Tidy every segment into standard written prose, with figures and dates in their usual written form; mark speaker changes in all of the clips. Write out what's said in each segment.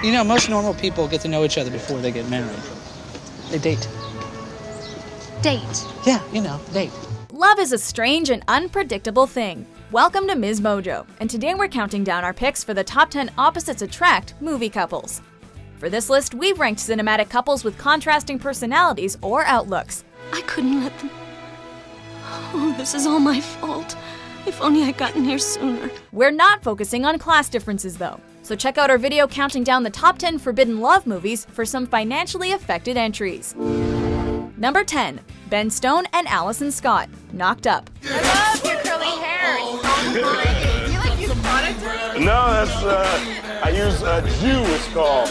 Speaker 1: You know, most normal people get to know each other before they get married. They date.
Speaker 2: Date?
Speaker 1: Yeah, you know, date.
Speaker 3: Love is a strange and unpredictable thing. Welcome to MsMojo, and today we're counting down our picks for the top 10 opposites attract movie couples. For this list, we've ranked cinematic couples with contrasting personalities or outlooks.
Speaker 2: I couldn't let them. Oh, this is all my fault. If only I'd gotten here sooner.
Speaker 3: We're not focusing on class differences though, so check out our video counting down the top 10 forbidden love movies for some financially affected entries. Number 10. Ben Stone and Alison Scott, Knocked Up.
Speaker 4: I love your curly hair. You like use product?
Speaker 5: No, that's, I use Jew, it's called.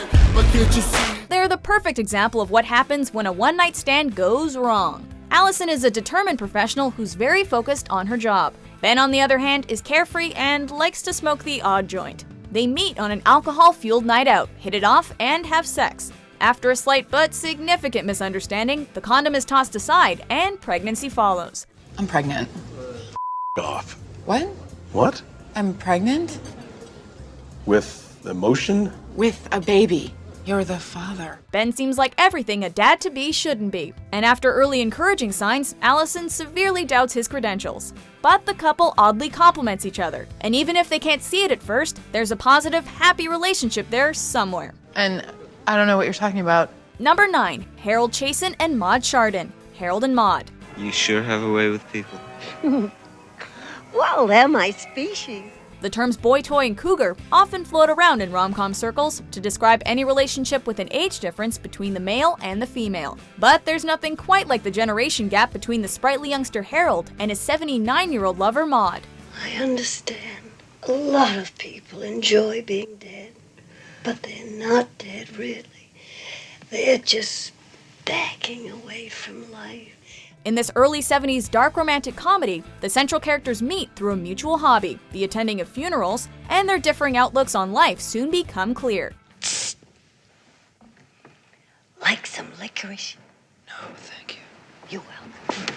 Speaker 3: They're the perfect example of what happens when a one-night stand goes wrong. Alison is a determined professional who's very focused on her job. Ben, on the other hand, is carefree and likes to smoke the odd joint. They meet on an alcohol-fueled night out, hit it off, and have sex. After a slight but significant misunderstanding, the condom is tossed aside and pregnancy follows.
Speaker 6: I'm pregnant.
Speaker 5: Off.
Speaker 6: What?
Speaker 5: What?
Speaker 6: I'm pregnant?
Speaker 5: With emotion?
Speaker 6: With a baby. You're the father.
Speaker 3: Ben seems like everything a dad-to-be shouldn't be, and after early encouraging signs, Alison severely doubts his credentials. But the couple oddly complements each other, and even if they can't see it at first, there's a positive, happy relationship there somewhere.
Speaker 6: And I don't know what you're talking about.
Speaker 3: Number 9. Harold Chasen and Maude Chardin, Harold and Maude.
Speaker 7: You sure have a way with people.
Speaker 8: Well, they're my species.
Speaker 3: The terms boy toy and cougar often float around in rom-com circles to describe any relationship with an age difference between the male and the female. But there's nothing quite like the generation gap between the sprightly youngster Harold and his 79-year-old lover Maude.
Speaker 8: I understand. A lot of people enjoy being dead, but they're not dead, really. They're just backing away from life.
Speaker 3: In this early 70s dark romantic comedy, the central characters meet through a mutual hobby, the attending of funerals, and their differing outlooks on life soon become clear.
Speaker 8: Like some licorice?
Speaker 7: No, thank you.
Speaker 8: You're welcome.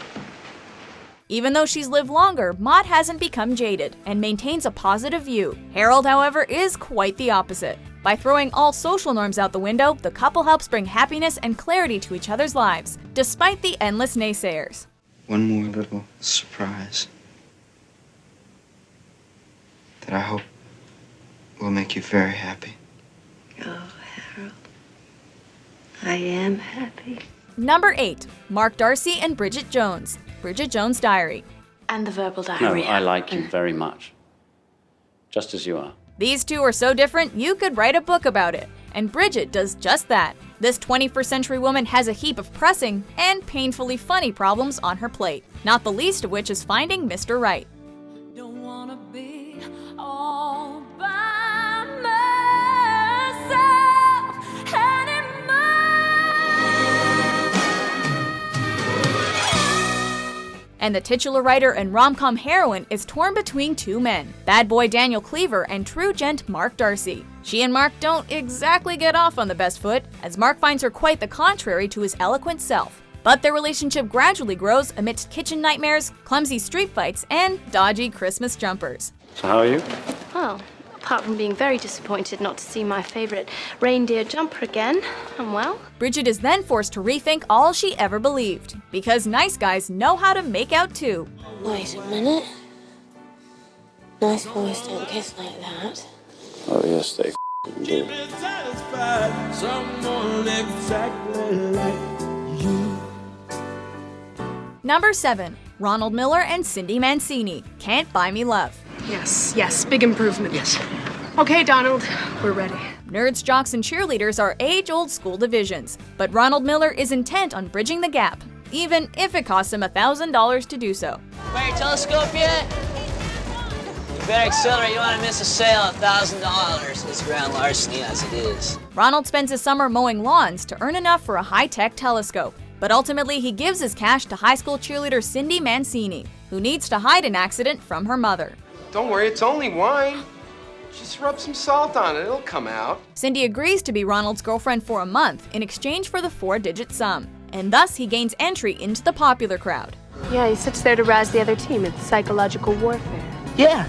Speaker 3: Even though she's lived longer, Maude hasn't become jaded and maintains a positive view. Harold, however, is quite the opposite. By throwing all social norms out the window, the couple helps bring happiness and clarity to each other's lives, despite the endless naysayers.
Speaker 7: One more little surprise that I hope will make you very happy.
Speaker 8: Oh, Harold. I am happy.
Speaker 3: Number 8. Mark Darcy and Bridget Jones, Bridget Jones' Diary.
Speaker 2: And the verbal
Speaker 9: No,
Speaker 2: diarrhea.
Speaker 9: I like you very much. Just as you are.
Speaker 3: These two are so different, you could write a book about it. And Bridget does just that. This 21st century woman has a heap of pressing and painfully funny problems on her plate, not the least of which is finding Mr. Right.
Speaker 10: Don't wanna be all by myself anymore.
Speaker 3: And the titular writer and rom-com heroine is torn between two men, bad boy Daniel Cleaver and true gent Mark Darcy. She and Mark don't exactly get off on the best foot, as Mark finds her quite the contrary to his eloquent self. But their relationship gradually grows amidst kitchen nightmares, clumsy street fights, and dodgy Christmas jumpers.
Speaker 9: So how are you?
Speaker 2: Well, apart from being very disappointed not to see my favorite reindeer jumper again, I'm well.
Speaker 3: Bridget is then forced to rethink all she ever believed, because nice guys know how to make out too.
Speaker 8: Wait a minute. Nice boys don't kiss like that.
Speaker 9: Oh yes, they do.
Speaker 3: Number 7. Ronald Miller and Cindy Mancini, Can't Buy Me Love.
Speaker 11: Yes, big improvement. Yes. Okay, Donald, we're ready.
Speaker 3: Nerds, jocks, and cheerleaders are age-old school divisions, but Ronald Miller is intent on bridging the gap, even if it costs him $1,000 to do so.
Speaker 12: Buy your telescope yet? You better accelerate, you don't want to miss a sale at $1,000. It's grand larceny as it is.
Speaker 3: Ronald spends his summer mowing lawns to earn enough for a high-tech telescope, but ultimately he gives his cash to high school cheerleader Cindy Mancini, who needs to hide an accident from her mother.
Speaker 13: Don't worry, it's only wine. Just rub some salt on it, it'll come out.
Speaker 3: Cindy agrees to be Ronald's girlfriend for a month in exchange for the 4-digit sum, and thus he gains entry into the popular crowd.
Speaker 11: Yeah, he sits there to razz the other team. It's psychological warfare.
Speaker 1: Yeah.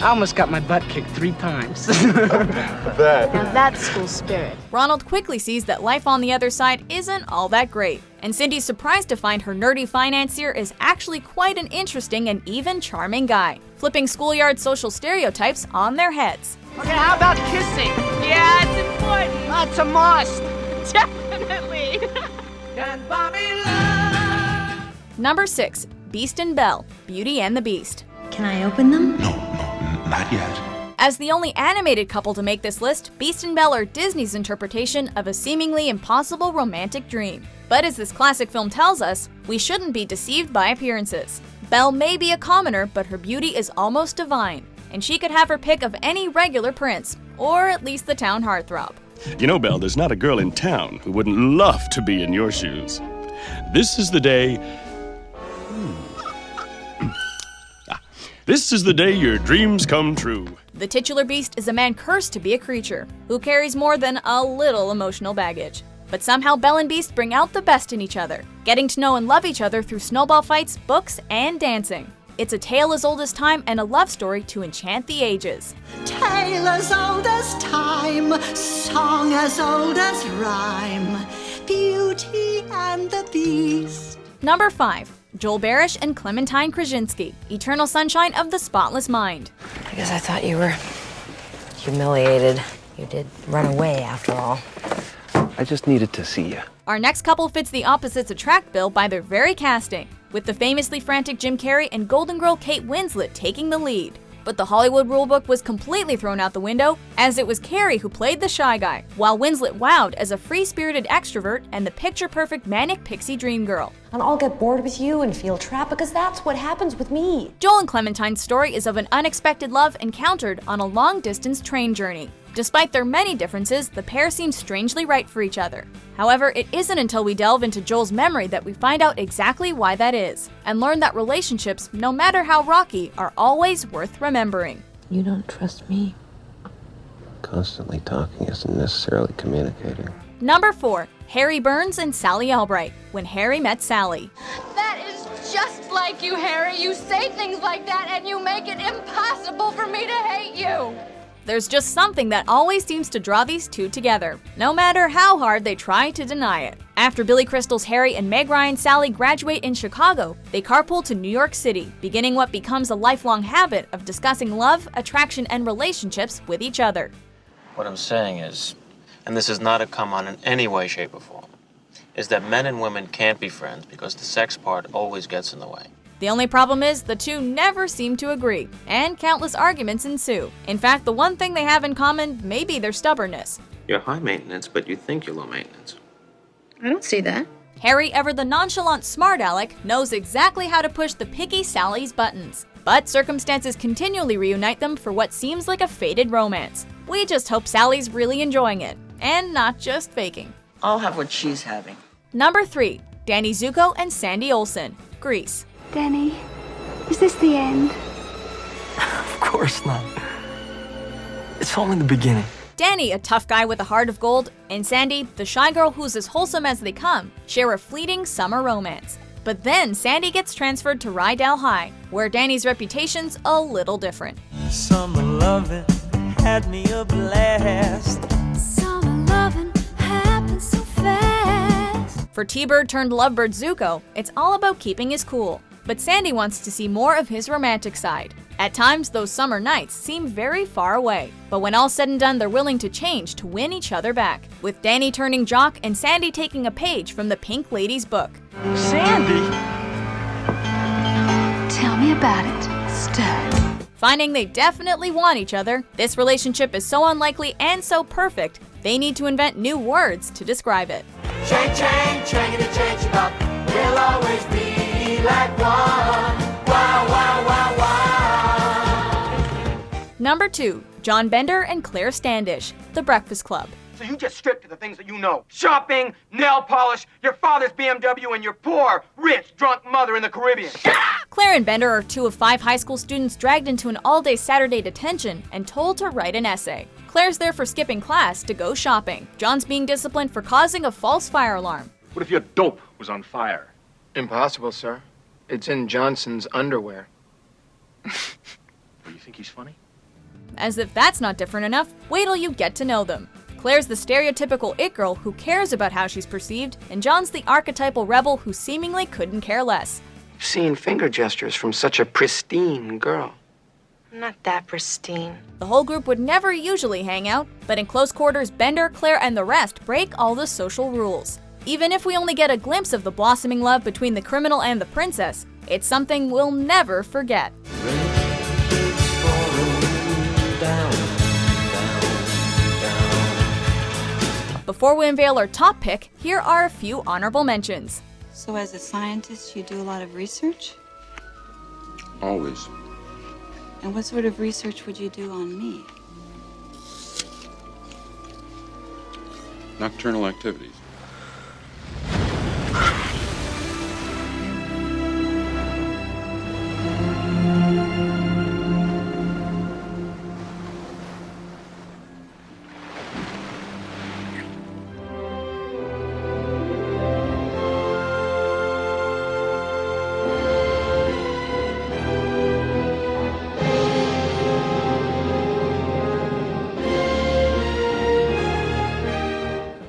Speaker 14: I almost got my butt kicked 3 times.
Speaker 6: Now that's school spirit.
Speaker 3: Ronald quickly sees that life on the other side isn't all that great, and Cindy's surprised to find her nerdy financier is actually quite an interesting and even charming guy, flipping schoolyard social stereotypes on their heads.
Speaker 14: Okay, how about kissing?
Speaker 4: Yeah, it's important.
Speaker 14: That's a must.
Speaker 4: Definitely.
Speaker 3: Number 6. Beast and Belle, Beauty and the Beast.
Speaker 15: Can I open them?
Speaker 16: No, not yet.
Speaker 3: As the only animated couple to make this list, Beast and Belle are Disney's interpretation of a seemingly impossible romantic dream. But as this classic film tells us, we shouldn't be deceived by appearances. Belle may be a commoner, but her beauty is almost divine, and she could have her pick of any regular prince, or at least the town heartthrob.
Speaker 17: You know, Belle, there's not a girl in town who wouldn't love to be in your shoes. This is the day... This is the day your dreams come true.
Speaker 3: The titular beast is a man cursed to be a creature, who carries more than a little emotional baggage. But somehow Belle and Beast bring out the best in each other, getting to know and love each other through snowball fights, books, and dancing. It's a tale as old as time and a love story to enchant the ages.
Speaker 15: Tale as old as time, song as old as rhyme, Beauty and the Beast.
Speaker 3: Number 5. Joel Barish and Clementine Krasinski, Eternal Sunshine of the Spotless Mind.
Speaker 18: I guess I thought you were humiliated. You did run away after all.
Speaker 13: I just needed to see you.
Speaker 3: Our next couple fits the opposites attract bill by their very casting, with the famously frantic Jim Carrey and Golden Girl Kate Winslet taking the lead. But the Hollywood rulebook was completely thrown out the window, as it was Carrey who played the shy guy, while Winslet wowed as a free-spirited extrovert and the picture-perfect manic pixie dream girl.
Speaker 18: And I'll get bored with you and feel trapped because that's what happens with me.
Speaker 3: Joel and Clementine's story is of an unexpected love encountered on a long-distance train journey. Despite their many differences, the pair seem strangely right for each other. However, it isn't until we delve into Joel's memory that we find out exactly why that is, and learn that relationships, no matter how rocky, are always worth remembering.
Speaker 18: You don't trust me.
Speaker 13: Constantly talking isn't necessarily communicating.
Speaker 3: Number 4. Harry Burns and Sally Albright, When Harry Met Sally.
Speaker 4: That is just like you, Harry. You say things like that and you make it impossible for me to hate you.
Speaker 3: There's just something that always seems to draw these two together, no matter how hard they try to deny it. After Billy Crystal's Harry and Meg Ryan's Sally graduate in Chicago, they carpool to New York City, beginning what becomes a lifelong habit of discussing love, attraction, and relationships with each other.
Speaker 19: What I'm saying is, and this is not a come on in any way, shape, or form, is that men and women can't be friends because the sex part always gets in the way.
Speaker 3: The only problem is the two never seem to agree, and countless arguments ensue. In fact, the one thing they have in common may be their stubbornness.
Speaker 19: You're high maintenance, but you think you're low maintenance.
Speaker 3: I don't see that. Harry, ever the nonchalant smart aleck, knows exactly how to push the picky Sally's buttons. But circumstances continually reunite them for what seems like a fated romance. We just hope Sally's really enjoying it, and not just faking.
Speaker 20: I'll have what she's having.
Speaker 3: Number 3. Danny Zuko and Sandy Olson, Grease.
Speaker 21: Danny, is this the end?
Speaker 22: Of course not. It's only the beginning.
Speaker 3: Danny, a tough guy with a heart of gold, and Sandy, the shy girl who's as wholesome as they come, share a fleeting summer romance. But then Sandy gets transferred to Rydell High, where Danny's reputation's a little different.
Speaker 10: Summer loving had me a blast. Summer loving happened so fast.
Speaker 3: For T-Bird turned lovebird Zuko, it's all about keeping his cool. But Sandy wants to see more of his romantic side. At times, those summer nights seem very far away, but when all's said and done, they're willing to change to win each other back, with Danny turning jock and Sandy taking a page from the Pink Lady's book.
Speaker 22: Sandy?
Speaker 21: Tell me about it, stud.
Speaker 3: Finding they definitely want each other, this relationship is so unlikely and so perfect, they need to invent new words to describe it.
Speaker 10: Chang, chang, changing and changing up. We'll always be like one. Wow, wow, wow, wow.
Speaker 3: Number 2. John Bender and Claire Standish, The Breakfast Club.
Speaker 23: So you just stripped to the things that you know. Shopping, nail polish, your father's BMW, and your poor, rich, drunk mother in the Caribbean.
Speaker 3: Claire and Bender are 2 of 5 high school students dragged into an all-day Saturday detention and told to write an essay. Claire's there for skipping class to go shopping. John's being disciplined for causing a false fire alarm.
Speaker 5: What if your dope was on fire?
Speaker 13: Impossible, sir. It's in Johnson's underwear.
Speaker 5: You think he's funny?
Speaker 3: As if that's not different enough, wait till you get to know them. Claire's the stereotypical it girl who cares about how she's perceived, and John's the archetypal rebel who seemingly couldn't care less.
Speaker 13: I've seen finger gestures from such a pristine girl.
Speaker 6: Not that pristine.
Speaker 3: The whole group would never usually hang out, but in close quarters, Bender, Claire, and the rest break all the social rules. Even if we only get a glimpse of the blossoming love between the criminal and the princess, it's something we'll never forget. Before we unveil our top pick, here are a few honorable mentions.
Speaker 2: So as a scientist, you do a lot of research?
Speaker 16: Always.
Speaker 2: And what sort of research would you do on me?
Speaker 16: Nocturnal activities.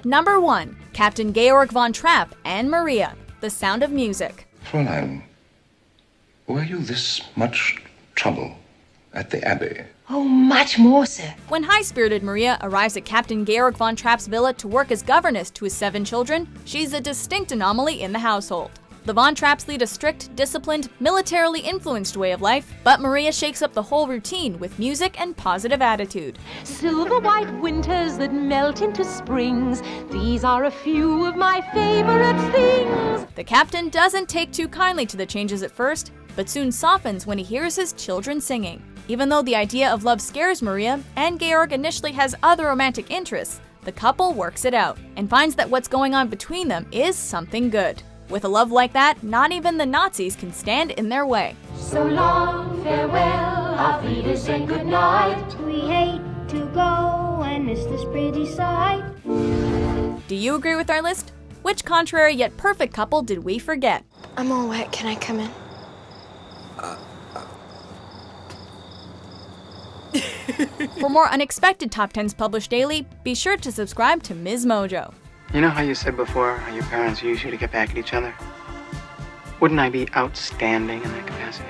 Speaker 3: Number 1. Captain Georg von Trapp and Maria, The Sound of Music.
Speaker 16: Fräulein, were you this much trouble at the Abbey?
Speaker 6: Oh, much more, sir.
Speaker 3: When high-spirited Maria arrives at Captain Georg von Trapp's villa to work as governess to his 7 children, she's a distinct anomaly in the household. The Von Trapps lead a strict, disciplined, militarily influenced way of life, but Maria shakes up the whole routine with music and positive attitude.
Speaker 7: Silver white winters that melt into springs, these are a few of my favorite things.
Speaker 3: The captain doesn't take too kindly to the changes at first, but soon softens when he hears his children singing. Even though the idea of love scares Maria, and Georg initially has other romantic interests, the couple works it out, and finds that what's going on between them is something good. With a love like that, not even the Nazis can stand in their way.
Speaker 7: So long, farewell, auf Wiedersehen, good night.
Speaker 20: We hate to go and miss this pretty sight.
Speaker 3: Do you agree with our list? Which contrary yet perfect couple did we forget?
Speaker 6: I'm all wet. Can I come in?
Speaker 3: For more unexpected top 10s published daily, be sure to subscribe to MsMojo.
Speaker 13: You know how you said before how your parents use you to get back at each other? Wouldn't I be outstanding in that capacity?